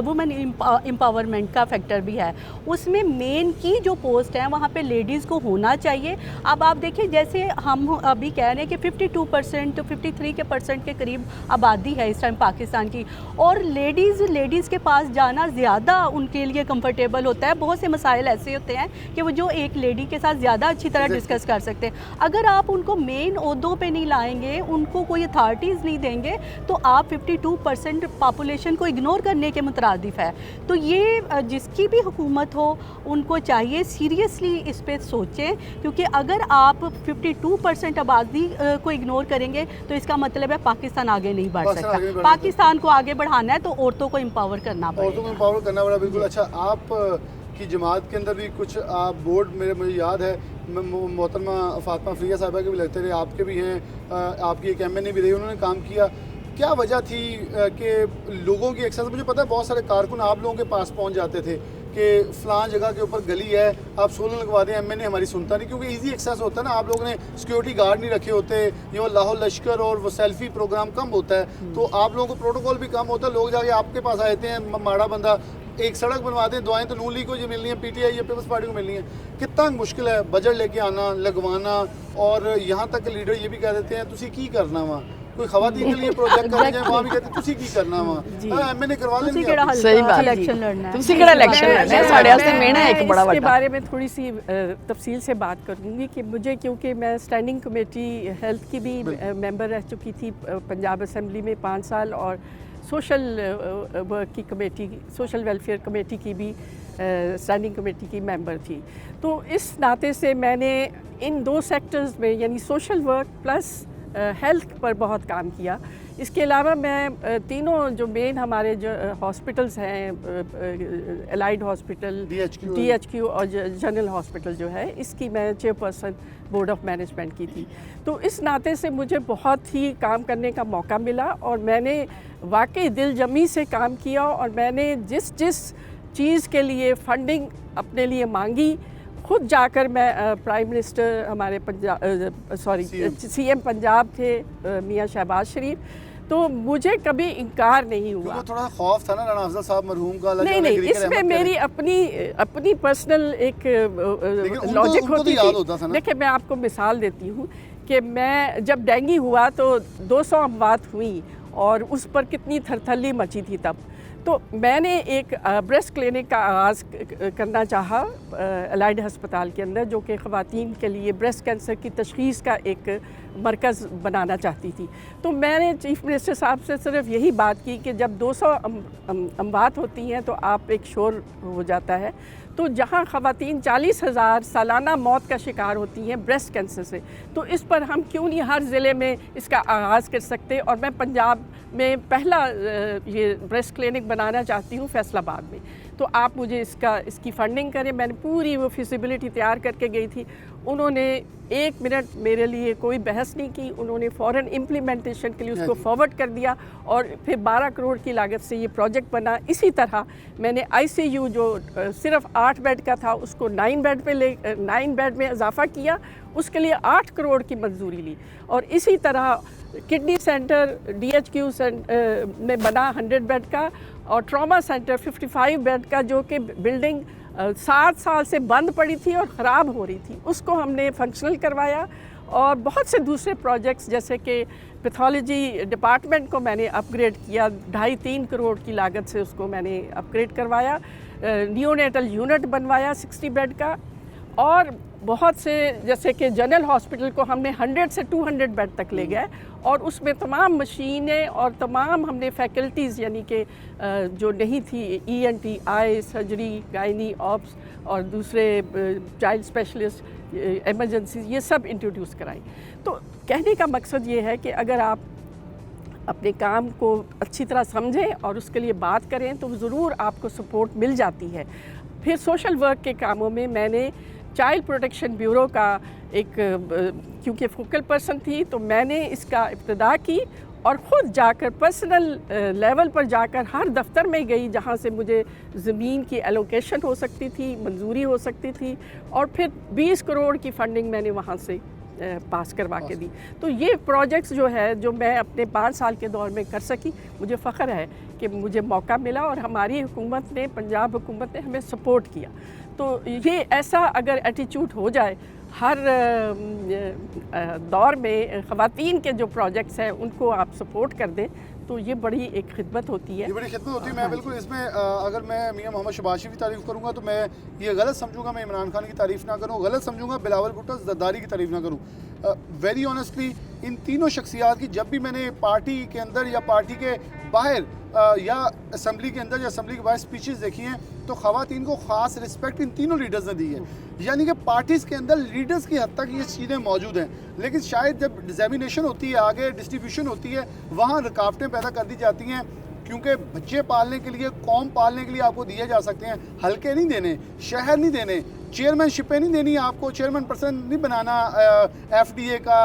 वुमेन एम्पावरमेंट का फैक्टर भी है। उसमें मेन की जो पोस्ट है वहाँ पे लेडीज़ को होना चाहिए। अब आप देखिए, जैसे हम अभी कह रहे हैं कि 52% 53% के करीब आबादी है इस टाइम पाकिस्तान की, और लेडीज़ के पास जाना ज़्यादा उनके लिए कंफर्टेबल होता है। बहुत से मसाइल ऐसे होते हैं कि वो जो एक लेडी के साथ ज़्यादा अच्छी तरह डिस्कस कर सकते हैं। अगर आप उनको मेन ओहदों पे नहीं लाएंगे, उनको कोई अथॉरिटीज़ नहीं देंगे, तो आप 52% पॉपुलेशन को इग्नोर करने के मुतरादिफ है। तो ये जिसकी भी हुकूमत हो, उनको चाहिए सीरियसली इस पर सोचें, क्योंकि अगर आप 52% आबादी को इग्नोर करेंगे तो इसका मतलब है पाकिस्तान आगे नहीं बढ़ सकता। पाकिस्तान को आगे बढ़ाना है तो औरतों को एम्पावर करना पड़ेगा। औरतों को एम्पावर करना पड़ेगा, बिल्कुल। अच्छा, आप की जमात के अंदर भी कुछ आप बोर्ड, मुझे याद है मोहतरमा फातिमा फरिया साहिबा के भी लगते रहे, आपके भी हैं, आपकी एक MNA भी रही, उन्होंने काम किया। क्या वजह थी कि लोगों की एक्सेस, मुझे पता है बहुत सारे कारकुन आप लोगों के पास पहुंच जाते थे कि फ़लाँ जगह के ऊपर गली है, आप सोलर लगवा दें, MNA हमारी सुनता नहीं, क्योंकि इजी एक्सेस होता है ना। आप लोगों ने सिक्योरिटी गार्ड नहीं रखे होते, ये लाहौर लश्कर और वो सेल्फी प्रोग्राम कम होता है, तो आप लोगों को प्रोटोकॉल भी कम होता है। लोग जाके आपके पास आते हैं, माड़ा बंदा एक सड़क बनवा दें, दुआएं तो नून लीग को ये मिलनी है, PTI या पीपल्स पार्टी को मिलनी है। कितना मुश्किल है बजट लेके आना, लगवाना, और यहाँ तक के लीडर ये भी कह देते हैं तुसी की करना वहाँ, कोई खवातीन के लिए प्रोजेक्ट कर जाए वहाँ भी कहते तुसी की करना वहाँ, MNA करवा लेंगे। सही बात, इलेक्शन लड़ना है, तुसी केड़ा इलेक्शन लड़ना है, साढ़े वास्ते मेन है एक बड़ा। इसके बारे में थोड़ी सी तफसील से बात करूँगी कि मुझे, क्योंकि मैं स्टैंडिंग कमेटी हेल्थ की भी मेंबर रह चुकी थी पंजाब असेंबली में 5 साल, और सोशल वर्क की कमेटी, सोशल वेलफेयर कमेटी की भी स्टैंडिंग कमेटी की मेंबर थी। तो इस नाते से मैंने इन 2 सेक्टर्स में, यानी सोशल वर्क प्लस हेल्थ पर बहुत काम किया। इसके अलावा मैं तीनों जो मेन हमारे जो हॉस्पिटल्स हैं, एलाइड हॉस्पिटल, DHQ और जनरल हॉस्पिटल जो है, इसकी मैं चेयरपर्सन बोर्ड ऑफ मैनेजमेंट की थी। तो इस नाते से मुझे बहुत ही काम करने का मौका मिला, और मैंने वाकई दिल जमी से काम किया, और मैंने जिस चीज़ के लिए फंडिंग अपने लिए मांगी, खुद जाकर मैं प्राइम मिनिस्टर हमारे CM पंजाब थे मियाँ शहबाज शरीफ, तो मुझे कभी इनकार नहीं हुआ। थोड़ा खौफ था ना राणा अफजल साहब मरहूम का। नहीं, इसमें मेरी अपनी पर्सनल एक लॉजिक होती थी। देखिए, मैं आपको मिसाल देती हूँ कि मैं जब डेंगू हुआ तो 200 अमवात हुई, और उस पर कितनी थरथल्ली मची थी तब। तो मैंने एक ब्रेस्ट क्लिनिक का आगाज़ करना चाहा एलाइड हस्पताल के अंदर, जो कि ख़वातीन के लिए ब्रेस्ट कैंसर की तशख़ीस का एक मरकज़ बनाना चाहती थी। तो मैंने चीफ़ मिनिस्टर साहब से सिर्फ यही बात की कि जब 200 अमवात होती हैं तो आप एक शोर हो जाता है, तो जहाँ ख़वातीन 40,000 सालाना मौत का शिकार होती हैं ब्रेस्ट कैंसर से, तो इस पर हम क्यों नहीं हर ज़िले में इसका आगाज़ कर सकते। और मैं पंजाब में पहला ये ब्रेस्ट क्लिनिक बनाना चाहती हूँ फैसलाबाद में, तो आप मुझे इसकी फ़ंडिंग करें। मैंने पूरी वो फिजिबिलिटी तैयार करके गई थी, उन्होंने 1 मिनट मेरे लिए कोई बहस नहीं की, उन्होंने फ़ौरन इम्प्लीमेंटेशन के लिए उसको फॉरवर्ड कर दिया और फिर 12 करोड़ की लागत से ये प्रोजेक्ट बना। इसी तरह मैंने ICU जो सिर्फ 8 बेड का था उसको 9 बेड में इजाफा किया, उसके लिए 8 करोड़ की मंजूरी ली। और इसी तरह किडनी सेंटर DHQ में बना 100 बेड का, और ट्रॉमा सेंटर 55 बेड का, जो कि बिल्डिंग 7 साल से बंद पड़ी थी और ख़राब हो रही थी, उसको हमने फंक्शनल करवाया। और बहुत से दूसरे प्रोजेक्ट्स जैसे कि पैथोलॉजी डिपार्टमेंट को मैंने अपग्रेड किया, 2.5-3 करोड़ की लागत से उसको मैंने अपग्रेड करवाया। नियोनेटल यूनिट बनवाया 60 बेड का, और बहुत से जैसे कि जनरल हॉस्पिटल को हमने 100 से 200 बेड तक ले गए, और उसमें तमाम मशीनें और तमाम हमने फैकल्टीज़ यानी कि जो नहीं थी, ENT, आई, सर्जरी, गायनी, ऑप्स और दूसरे चाइल्ड स्पेशलिस्ट, एमरजेंसी, ये सब इंट्रोड्यूस कराई। तो कहने का मकसद ये है कि अगर आप अपने काम को अच्छी तरह समझें और उसके लिए बात करें तो ज़रूर आपको सपोर्ट मिल जाती है। फिर सोशल वर्क के कामों में मैंने चाइल्ड प्रोटेक्शन ब्यूरो का एक, क्योंकि फोकल पर्सन थी तो मैंने इसका इब्तिदा की, और ख़ुद जाकर पर्सनल लेवल पर जाकर हर दफ्तर में गई जहाँ से मुझे ज़मीन की एलोकेशन हो सकती थी, मंजूरी हो सकती थी, और फिर 20 करोड़ की फंडिंग मैंने वहाँ से पास करवा के दी। तो ये प्रोजेक्ट्स जो है जो मैं अपने 5 साल के दौर में कर सकी, मुझे फ़ख्र है कि मुझे मौका मिला और हमारी हुकूमत ने, पंजाब हुकूमत ने हमें सपोर्ट किया। तो ये ऐसा अगर एटीट्यूड हो जाए हर दौर में, ख़वातीन के जो प्रोजेक्ट्स हैं उनको आप सपोर्ट कर दें, तो ये बड़ी एक खिदमत होती है। ये बड़ी खिदमत होती है। मैं बिल्कुल इसमें अगर मैं मियां मोहम्मद शबाशी की तारीफ़ करूँगा तो मैं ये गलत समझूंगा, मैं इमरान खान की तारीफ़ ना करूँ, गलत समझूंगा बिलावल भुट्टो ज़रदारी की तारीफ़ ना करूँ। वेरी ऑनेस्टली इन तीनों शख्सियात की जब भी मैंने पार्टी के अंदर या पार्टी के बाहर या असम्बली के अंदर या असम्बली के बाहर स्पीचेस देखी हैं तो ख़वातीन को ख़ास रिस्पेक्ट इन तीनों लीडर्स ने दी है। यानी कि पार्टीज़ के अंदर लीडर्स की हद तक ये चीज़ें मौजूद हैं, लेकिन शायद जब डिज़ेमिनेशन होती है, आगे डिस्ट्रीब्यूशन होती है, वहाँ रुकावटें पैदा कर दी जाती हैं। क्योंकि बच्चे पालने के लिए, कौम पालने के लिए आपको दिए जा सकते हैं, हल्के नहीं देने, शहर नहीं देने, चेयरमैनशिपें नहीं देनी, आपको चेयरमैन पर्सन नहीं बनाना FDA का,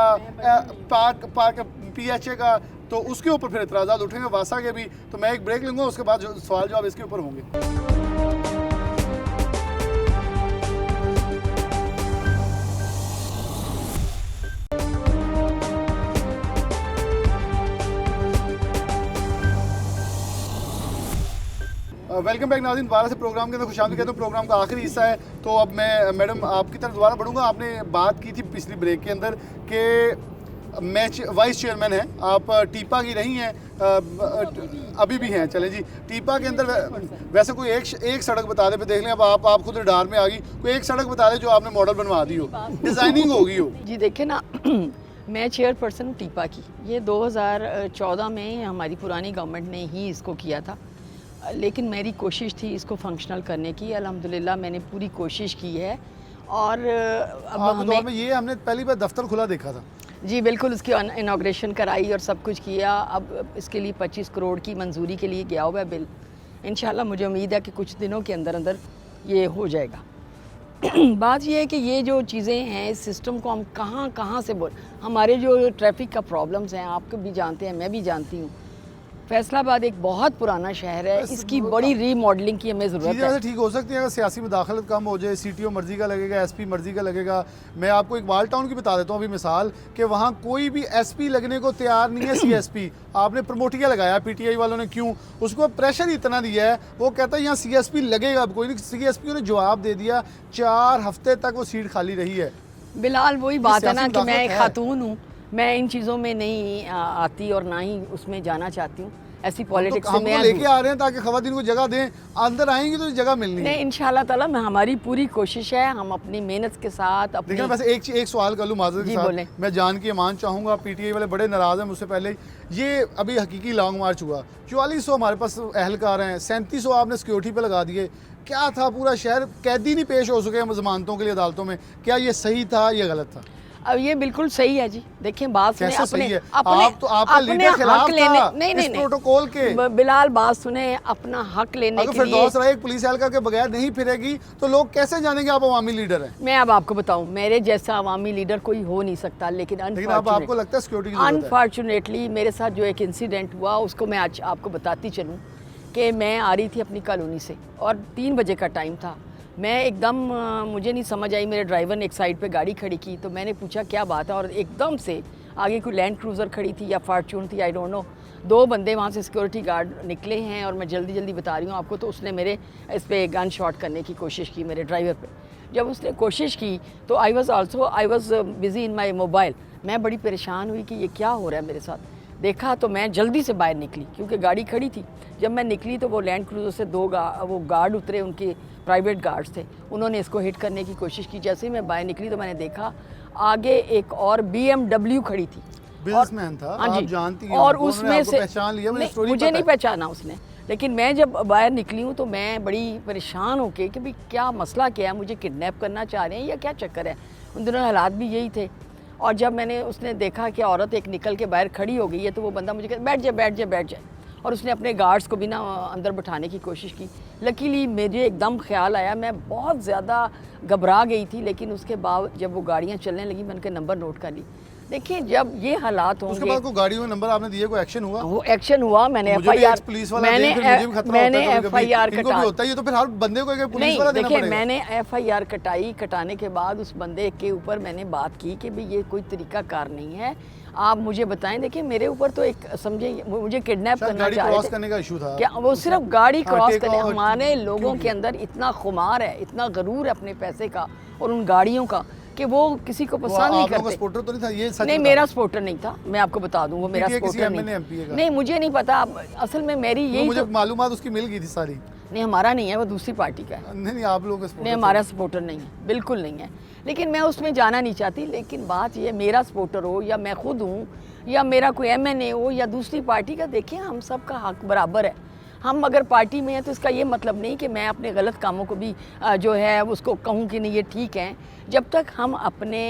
पार्क PHA का, तो उसके ऊपर फिर एतराज़ात उठेंगे वासा के भी। तो मैं एक ब्रेक लूँगा, उसके बाद जो सवाल जवाब इसके ऊपर होंगे। वेलकम बैक नाज़रीन, दोबारा से प्रोग्राम के अंदर खुशामदीद कहता हूँ। प्रोग्राम का आखिरी हिस्सा है, तो अब मैं मैडम आपकी तरफ दोबारा बढ़ूँगा। आपने बात की थी पिछली ब्रेक के अंदर कि वाइस चेयरमैन हैं आप, टीपा की रही हैं, अभी भी हैं, चलें जी। टीपा के अंदर वैसे कोई एक सड़क बता दे, पे देख लें अब आप खुद रडार में आ गई, कोई एक सड़क बता दे जो आपने मॉडल बनवा दी हो, डिज़ाइनिंग होगी हो। जी देखिए ना, मैं चेयरपर्सन टीपा की, ये 2014 में हमारी पुरानी गवर्नमेंट ने ही इसको किया था, लेकिन मेरी कोशिश थी इसको फंक्शनल करने की। अल्हम्दुलिल्लाह मैंने पूरी कोशिश की है। और अब हमें ये हमने पहली बार दफ्तर खुला देखा था जी, बिल्कुल उसकी इनाग्रेशन कराई और सब कुछ किया। अब इसके लिए 25 करोड़ की मंजूरी के लिए गया हुआ है बिल। इंशाल्लाह मुझे उम्मीद है कि कुछ दिनों के अंदर अंदर ये हो जाएगा। बात ये है कि ये जो चीज़ें हैं, इस सिस्टम को हम कहाँ कहाँ से हमारे जो ट्रैफिक का प्रॉब्लम्स हैं, आप भी जानते हैं, मैं भी जानती हूँ। फैसलाबाद एक बहुत पुराना शहर है, इसकी बड़ी रीमॉडलिंग की हमें ज़रूरत है। ठीक हो सकती है अगर सियासी मुदाखलत कम हो जाए, CTO मर्जी का लगेगा, SP मर्जी का लगेगा। मैं आपको इकबाल टाउन की बता देता हूँ अभी मिसाल, कि वहाँ कोई भी SP लगने को तैयार नहीं है। CSP आपने प्रमोटिया लगाया, PTI वालों ने, क्यों? उसको प्रेशर इतना दिया है, वो कहता है यहाँ CSP लगेगा। अब कोई नहीं, CSP ने जवाब दे दिया, 4 हफ्ते तक वो सीट खाली रही है। बिलाल वही बात है ना कि मैं एक खातून हूँ, मैं इन चीज़ों में नहीं आती और ना ही उसमें जाना चाहती हूँ। ऐसी पॉलिटिक्स तो में लेके आ रहे हैं ताकि ख़वातीन को जगह दें, अंदर आएंगी तो जगह मिलनी है। नहीं, इंशाल्लाह ताला में हमारी पूरी कोशिश है, हम अपनी मेहनत के साथ अपनी। लेकिन वैसे एक सवाल कर लूँ माज़रत के साथ, मैं जान के मान चाहूँगा, PTI वाले बड़े नाराज़ हैं मुझसे पहले। ये अभी हकीकी लॉन्ग मार्च हुआ, 4400 हमारे पास अहलकार हैं, 3700 आपने सिक्योरिटी पे लगा दिए। क्या था, पूरा शहर कैदी नहीं पेश हो सके जमानतों के लिए अदालतों में, क्या ये सही था या गलत था? अब ये बिल्कुल सही है जी। देखिए बात सुने, कैसे अपने सही है? अपने आप तो आपका अपने लीडर खिलाफ हक लेने, था नहीं इस नहीं नहीं प्रोटोकॉल के। बिलाल बात सुने, अपना हक लेने अगर के लिए फिरदौस राय एक पुलिस एहलकार के बगैर नहीं फिरेगी तो लोग कैसे जानेंगे आप अवामी लीडर हैं? मैं अब आपको बताऊं, मेरे जैसा अवामी लीडर कोई हो नहीं सकता, लेकिन अब आपको लगता है सिक्योरिटी की जरूरत है? अनफॉर्चुनेटली मेरे साथ जो एक इंसिडेंट हुआ उसको मैं आज आपको बताती चलूं कि मैं आ रही थी अपनी कॉलोनी से और 3 बजे का टाइम था। मैं एकदम मुझे नहीं समझ आई, मेरे ड्राइवर ने एक साइड पे गाड़ी खड़ी की तो मैंने पूछा क्या बात है, और एकदम से आगे कोई लैंड क्रूज़र खड़ी थी या फार्चून थी, आई डोंट नो, 2 बंदे वहाँ से सिक्योरिटी गार्ड निकले हैं और मैं जल्दी जल्दी बता रही हूँ आपको। तो उसने मेरे इस पर गन शॉट करने की कोशिश की मेरे ड्राइवर पे। जब उसने कोशिश की तो I was busy in my mobile. मैं बड़ी परेशान हुई कि ये क्या हो रहा है मेरे साथ। देखा तो मैं जल्दी से बाहर निकली क्योंकि गाड़ी खड़ी थी। जब मैं निकली तो वो लैंड क्रूज़र से 2 वो गार्ड उतरे, उनके प्राइवेट गार्ड्स थे, उन्होंने इसको हिट करने की कोशिश की। जैसे ही मैं बाहर निकली तो मैंने देखा आगे एक और BMW खड़ी थी। बिजनेसमैन था, हाँ आप जी, जानती हैं, और उन्होंने उसमें आपको से पहचान लिया, मुझे नहीं, स्टोरी मुझे पता नहीं है। पहचाना उसने, लेकिन मैं जब बाहर निकली हूँ तो मैं बड़ी परेशान होके कि भाई क्या मसला क्या है, मुझे किडनैप करना चाह रहे हैं या क्या चक्कर है। उन दिनों हालात भी यही थे। और जब मैंने उसने देखा कि औरत एक निकल के बाहर खड़ी हो गई है तो वो बंदा मुझे कहता बैठ जाए बैठ जाए बैठ जाए, और उसने अपने गार्ड्स को भी ना अंदर बैठाने की कोशिश की। लकीली मुझे एकदम ख्याल आया, मैं बहुत ज़्यादा घबरा गई थी, लेकिन उसके बाद जब वो गाड़ियाँ चलने लगी मैंने उनके नंबर नोट कर ली। देखिए जब ये हालात होंगे, उसके बाद को गाड़ियों में नंबर आपने दिए, कोई एक्शन हुआ? वो एक्शन हुआ, मैंने मुझे भी FIR पुलिस वाला मैंने देख, फिर मुझे भी खतरा मैंने होता है कभी-कभी। FIR इनको भी कटा होता है, ये तो फिर हर बंदे को एक पुलिस नहीं, वाला देना देखिए पड़ेगा। मैंने FIR कटाई। कटाने के बाद उस बंदे के ऊपर मैंने बात की कि भाई ये कोई तरीका कार नहीं है, आप मुझे बताएं। देखिए मेरे ऊपर तो एक समझे मुझे किडनैप करना गाड़ी चाह क्रॉस रहे थे। करने का इशू था क्या वो सिर्फ गाड़ी क्रॉस टेक करने? ऑफ हमारे क्यों लोगों के किया? अंदर इतना खुमार है, इतना गरूर है अपने पैसे का और उन गाड़ियों का कि वो किसी को वो पसंद आप नहीं लोगों का करते। सपोर्टर तो नहीं था, ये सच नहीं, बता। मेरा सपोर्टर नहीं था, मैं आपको बता दूं, वो मेरा PTA किसी सपोर्टर MNA, नहीं। MPA का? नहीं मुझे नहीं पता, असल में मेरी वो यही मुझे तो, मालूमात उसकी मिल गई थी सारी। नहीं हमारा नहीं है, वो दूसरी पार्टी का है। नहीं आप लोगों का नहीं supporter हमारा सपोर्टर नहीं है, बिल्कुल नहीं है। लेकिन मैं उसमें जाना नहीं चाहती। लेकिन बात ये, मेरा सपोर्टर हो या मैं खुद हूँ या मेरा कोई MNA हो या दूसरी पार्टी का, देखिए हम सब का हक बराबर है। हम अगर पार्टी में हैं तो इसका ये मतलब नहीं कि मैं अपने गलत कामों को भी जो है उसको कहूँ कि नहीं ये ठीक है। जब तक हम अपने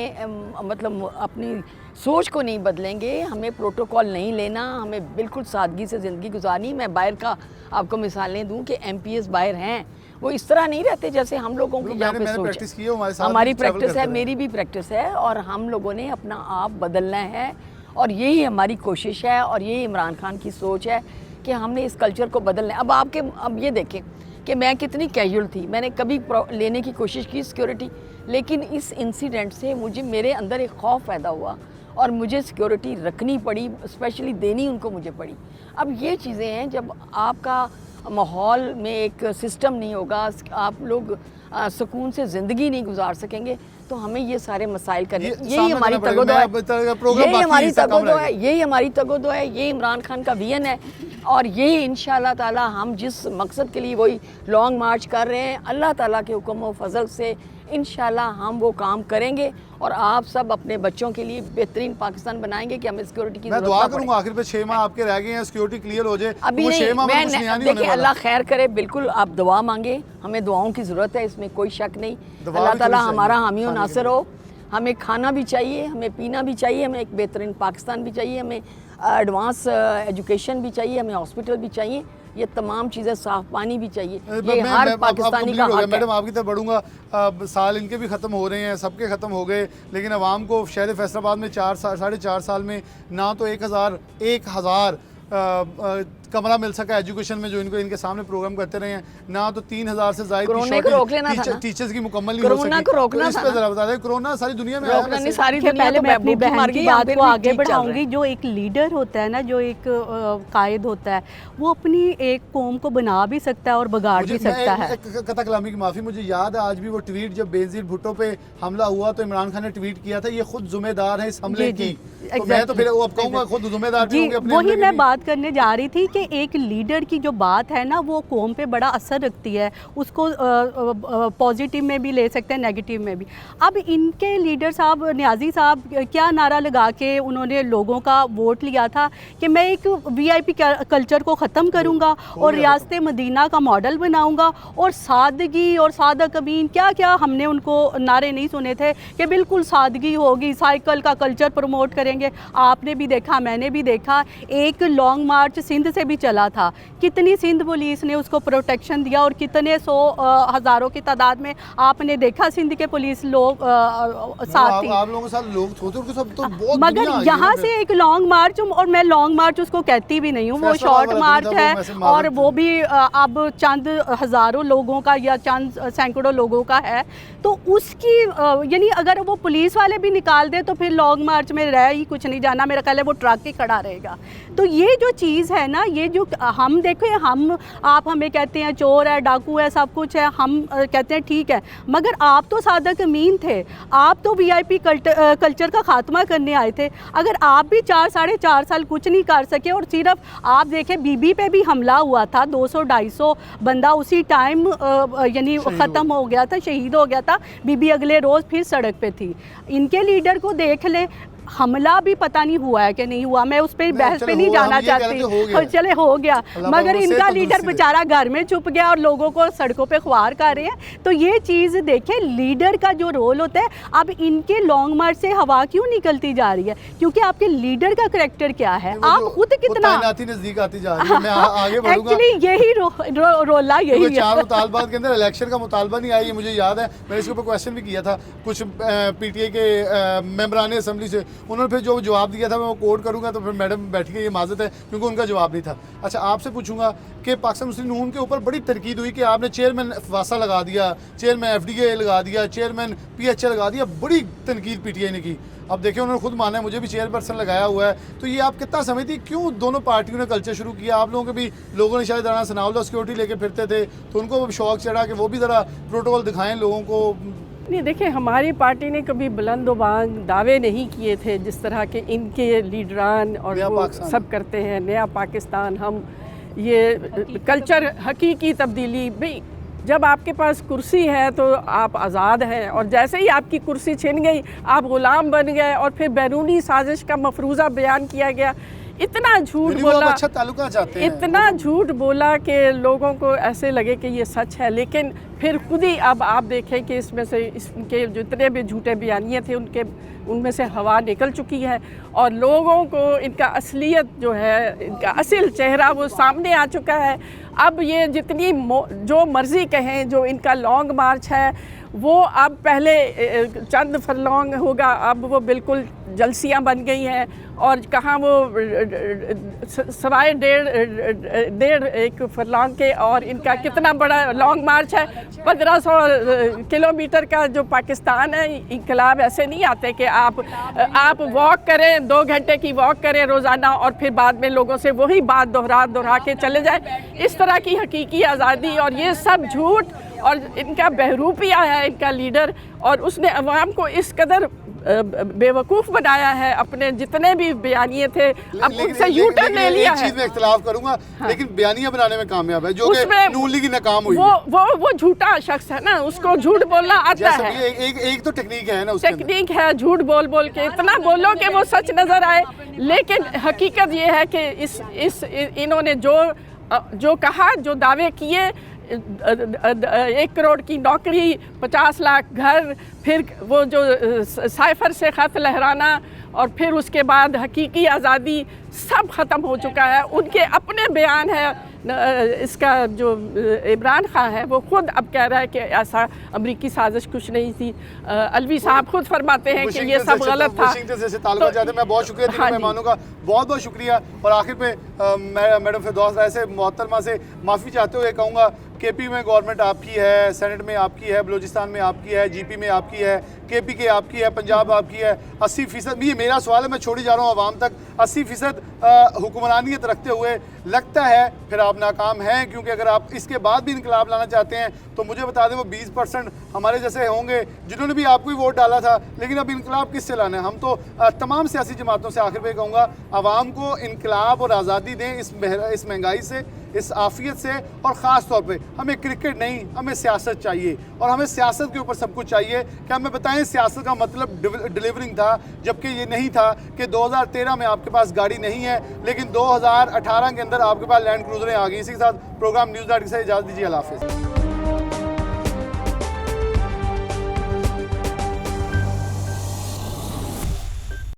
मतलब अपनी सोच को नहीं बदलेंगे, हमें प्रोटोकॉल नहीं लेना, हमें बिल्कुल सादगी से ज़िंदगी गुजारनी। मैं बाहर का आपको मिसालें दूं कि MPs बाहर हैं, वो इस तरह नहीं रहते जैसे हम लोगों की यहाँ पे सोच प्रैक्टिस है। की है, हमारे साथ हमारी भी travel प्रैक्टिस करते है, रहे। मेरी भी प्रैक्टिस है, और हम लोगों ने अपना आप बदलना है। और यही हमारी कोशिश है और यही इमरान खान की सोच है कि हमने इस कल्चर को बदलना है। अब ये देखें कि मैं कितनी कैजुअल थी, मैंने कभी लेने की कोशिश की सिक्योरिटी, लेकिन इस इंसिडेंट से मेरे अंदर एक खौफ पैदा हुआ और मुझे सिक्योरिटी रखनी पड़ी, स्पेशली देनी उनको मुझे पड़ी। अब ये चीज़ें हैं, जब आपका माहौल में एक सिस्टम नहीं होगा, आप लोग सुकून से ज़िंदगी नहीं गुजार सकेंगे, तो हमें ये सारे मसाइल करने, यही हमारी तगोदो है, यही हमारी तगोदो है, यही हमारी तगोदो है, ये इमरान खान का विजन है। और यही इंशाल्लाह ताला हम जिस मकसद के लिए वही लॉन्ग मार्च कर रहे हैं, अल्लाह ताला के हुक्म और फजल से इंशाल्लाह हम वो काम करेंगे और आप सब अपने बच्चों के लिए बेहतरीन पाकिस्तान बनाएंगे कि हमें सिक्योरिटी की मैं जरूरत दुआ ना पड़े। करूंगा आखिर पे 6 माह आपके रह गए हैं, सिक्योरिटी क्लियर हो जाए। अभी वो नहीं, 6 माह में कुछ मैं नया नहीं देखिए होने वाला। अल्लाह खैर करे, बिल्कुल आप दुआ मांगे, हमें दुआओं की ज़रूरत है, इसमें कोई शक नहीं। दुआ अल्लाह भी ताला थोड़ी हमारा चाहिए, हामी और खाने के नासिर लिए। हो। हमें खाना भी चाहिए, हमें पीना भी चाहिए, हमें एक बेहतरीन पाकिस्तान भी चाहिए, हमें एडवांस एजुकेशन भी चाहिए, हमें हॉस्पिटल भी चाहिए, ये तमाम चीज़ें, साफ पानी भी चाहिए, ये हर पाकिस्तानी का हक है। मैडम आपकी तरफ बढ़ूंगा, साल इनके भी ख़त्म हो रहे हैं, सबके ख़त्म हो गए, लेकिन आवाम को शहर फैसलाबाद में 4.5 साल में ना तो 1000 कमरा मिल सका एजुकेशन में, जो इनको इनके सामने प्रोग्राम करते रहे हैं, ना तो 3000 से ज़ायद कोरोना को रोक लेना था ना। टीचर्स की मुकम्मल नहीं हो कोरोना सकी। को रोकना तो इस था पे ना। ज़रा बता दें, कोरोना सारी दुनिया में रोकना नहीं, सारी देखिए, दुनिया पहले तो मैं अपनी भूखी मर बहन की गई, बात फिर को भी आगे ठीक चल रहा है। बढ़ाऊंगी। जो एक लीडर होता है ना, जो एक कायद होता है, वो अपनी एक कौम को बना भी सकता है और बिगाड़ भी सकता है। कथा कलामी की माफ़ी, मुझे याद है आज भी वो ट्वीट, जब बेनज़ीर भुट्टो पे हमला हुआ तो इमरान खान ने ट्वीट किया था, ये खुद जिम्मेदार है इस हमले जी, की। जी, तो मैं तो फिर अब कहूँगा खुद जिम्मेदार भी जी, होंगे अपने वही हमले के मैं भी। बात करने जा रही थी कि एक लीडर की जो बात है ना वो कौम पे बड़ा असर रखती है, उसको पॉजिटिव में भी ले सकते हैं, नेगेटिव में भी। अब इनके लीडर साहब न्याजी साहब क्या नारा लगा के उन्होंने लोगों का वोट लिया था कि मैं एक वीआईपी कल्चर को ख़त्म करूँगा और रियासत मदीना का मॉडल बनाऊँगा, और सादगी और सादा कबीन क्या क्या हमने उनको नारे नहीं सुने थे कि बिल्कुल सादगी होगी, साइकिल का कल्चर प्रमोट करेंगे। आपने भी देखा, मैंने भी देखा, एक लॉन्ग मार्च सिंध से भी चला था, कितनी सिंध पुलिस ने उसको प्रोटेक्शन दिया और कितने हज़ारों की तादाद में आपने देखा सिंध के पुलिस लोग साथ थी। आप लोगों के साथ लोग होते उनके सब तो बहुत मगर यहाँ से एक लॉन्ग मार्च, और मैं लॉन्ग मार्च उसको कहती भी नहीं हूँ, वो शॉर्ट मार्च है, और वो भी अब चंद हज़ारों लोगों का या चंद सैकड़ों लोगों का है। तो उसकी यानी अगर वो पुलिस वाले भी निकाल दे तो फिर लॉन्ग मार्च में रह ही कुछ नहीं जाना, मेरा ख्याल है वो ट्रक ही खड़ा रहेगा। तो ये जो चीज़ है ना, ये जो हम देखो, हम आप हमें कहते हैं चोर है, डाकू है, सब कुछ है, हम कहते हैं ठीक है, मगर आप तो सादक अमीन थे, आप तो वीआईपी कल्चर का खात्मा करने आए थे। अगर आप भी 4-4.5 साल कुछ नहीं कर सके, और सिर्फ आप देखें बीबी पे भी हमला हुआ था, 200-250 बंदा उसी टाइम यानी ख़त्म हो गया था, शहीद हो गया था, बीबी अगले रोज़ फिर सड़क पे थी। इनके लीडर को देख ले, हमला भी पता नहीं हुआ है कि नहीं हुआ, मैं उस पर बहस पे नहीं जाना चाहती, चले हो गया, मगर इनका लीडर बेचारा घर में छुप गया और लोगों को सड़कों पे ख्वार कर रहे हैं। तो ये चीज़ देखें, लीडर का जो रोल होता है, अब इनके लॉन्ग मार्च से हवा क्यों निकलती जा रही है, क्योंकि आपके लीडर का करैक्टर क्या है, आप खुद कितना नज़दीक आती जा रही है। मैं आगे बढ़ूंगा, एक्चुअली यही रोला यही है। 4 मुतालबात के अंदर इलेक्शन का मुतालबा नहीं आई, मुझे याद है, मैंने इसके ऊपर क्वेश्चन भी किया था कुछ पीटीआई के मेंबरान असम्बली से, उन्होंने फिर जो जवाब दिया था मैं वो कोट करूंगा, तो फिर मैडम बैठ के ये माजत है क्योंकि उनका जवाब नहीं था। अच्छा, आपसे पूछूंगा कि पाकिस्तान मुस्लिम नून के ऊपर बड़ी तनकीद हुई कि आपने चेयरमैन वासा लगा दिया, चेयरमैन एफडीए लगा दिया, चेयरमैन पीएचए लगा दिया, बड़ी तनकीद पीटीआई ने की। अब देखिए, उन्होंने खुद माना है, मुझे भी चेयरपर्सन लगाया हुआ है, तो ये आप कितना समझती, क्यों दोनों पार्टियों ने कल्चर शुरू किया? आप लोगों के भी लोगों ने शायद राना सनाउल्लाह सिक्योरिटी लेके फिरते थे, तो उनको शौक चढ़ा कि वो भी ज़रा प्रोटोकॉल दिखाएं लोगों को। नहीं, देखिए, हमारी पार्टी ने कभी बुलंद बांग दावे नहीं किए थे जिस तरह के इनके लीडरान और वो सब करते हैं, नया पाकिस्तान, हम ये कल्चर हकीकी तब्दीली। भाई, जब आपके पास कुर्सी है तो आप आज़ाद हैं, और जैसे ही आपकी कुर्सी छिन गई आप ग़ुलाम बन गए, और फिर बैरूनी साजिश का मफरूज़ा बयान किया गया। इतना झूठ बोला, अच्छा ताल्लुका चाहते हैं, इतना झूठ बोला कि लोगों को ऐसे लगे कि ये सच है, लेकिन फिर खुद ही अब आप देखें कि इसमें से इनके जितने भी झूठे बयानिए थे उनमें से हवा निकल चुकी है, और लोगों को इनका असलियत जो है, इनका असल चेहरा वो सामने आ चुका है। अब ये जितनी जो मर्ज़ी कहें, जो इनका लॉन्ग मार्च है वो अब पहले चंद फरलॉन्ग होगा, अब वो बिल्कुल जलसियाँ बन गई हैं, और कहाँ वो सवाए डेढ़ एक फरलॉन्ग के, और इनका कितना बड़ा लॉन्ग मार्च है, 1500 किलोमीटर का जो पाकिस्तान है। इंकलाब ऐसे नहीं आते कि आप वॉक करें, 2 घंटे की वॉक करें रोज़ाना, और फिर बाद में लोगों से वही बात दोहरा के चले जाए। इस तरह की हकीकी आज़ादी, और ये सब झूठ, और इनका बहरूपिया है इनका लीडर, और उसने अवाम को इस कदर बेवकूफ़ बनाया है, अपने जितने भी बयानिए थे अब उनसे यूटर्न ले लिया है। चीज़ में इख्तिलाफ करूंगा, लेकिन बयानिया बनाने में कामयाब है, जो कि नून लीग नाकाम हुई है। वो झूठा शख्स है ना, उसको झूठ बोलना आता है। एक तो टेक्निक है ना, उसके टेक्निक है, झूठ बोल के इतना बोलो कि वो सच नज़र आए। लेकिन हकीकत ये है कि इन्होंने जो कहा, जो दावे किए, 1 करोड़ की नौकरी, 50 लाख घर, फिर वो जो साइफर से ख़त लहराना, और फिर उसके बाद हकीकी आज़ादी, सब ख़त्म हो चुका है। उनके अपने बयान है, इसका जो इमरान खान है वो खुद अब कह रहा है कि ऐसा अमरीकी साजिश कुछ नहीं थी। अलवी साहब खुद फरमाते हैं कि ये सब गलत था। मैं बहुत शुक्रिया तीनों मेहमानों का, बहुत बहुत शुक्रिया। और आखिर पे मैडम फिरदौस राय से, मोहतरमा से माफ़ी चाहते हुए कहूँगा, केपी में गवर्नमेंट आपकी है, सेनेट में आपकी है, बलूचिस्तान में आपकी है, जीपी में आपकी आपकी है, KPK आपकी है, पंजाब आपकी है, 80%, ये मेरा सवाल है, मैं छोड़ी जा रहा हूँ आवाम तक, 80% हुक्मरानियत रखते हुए लगता है फिर आप नाकाम हैं, क्योंकि अगर आप इसके बाद भी इनकलाब लाना चाहते हैं तो मुझे बता दें वो 20% हमारे जैसे होंगे जिन्होंने भी आपको ही वोट डाला था, लेकिन अब इनकलाब किससे लाना है? हम तो तमाम सियासी जमातों से आखिर में कहूँगा आवाम को इनकलाब और आज़ादी दें इस महंगाई से, इस आफियत से, और ख़ास तौर पे हमें क्रिकेट नहीं, हमें सियासत चाहिए और हमें सियासत के ऊपर सब कुछ चाहिए। कि हमें बताएं सियासत का मतलब डिलीवरिंग था, जबकि ये नहीं था कि 2013 में आपके पास गाड़ी नहीं है लेकिन 2018 के अंदर आपके पास लैंड क्रूजरें आ गई। इसी के साथ प्रोग्राम न्यूज़ 8 से इजाज़त दीजिए, अल्लाह हाफ़िज़।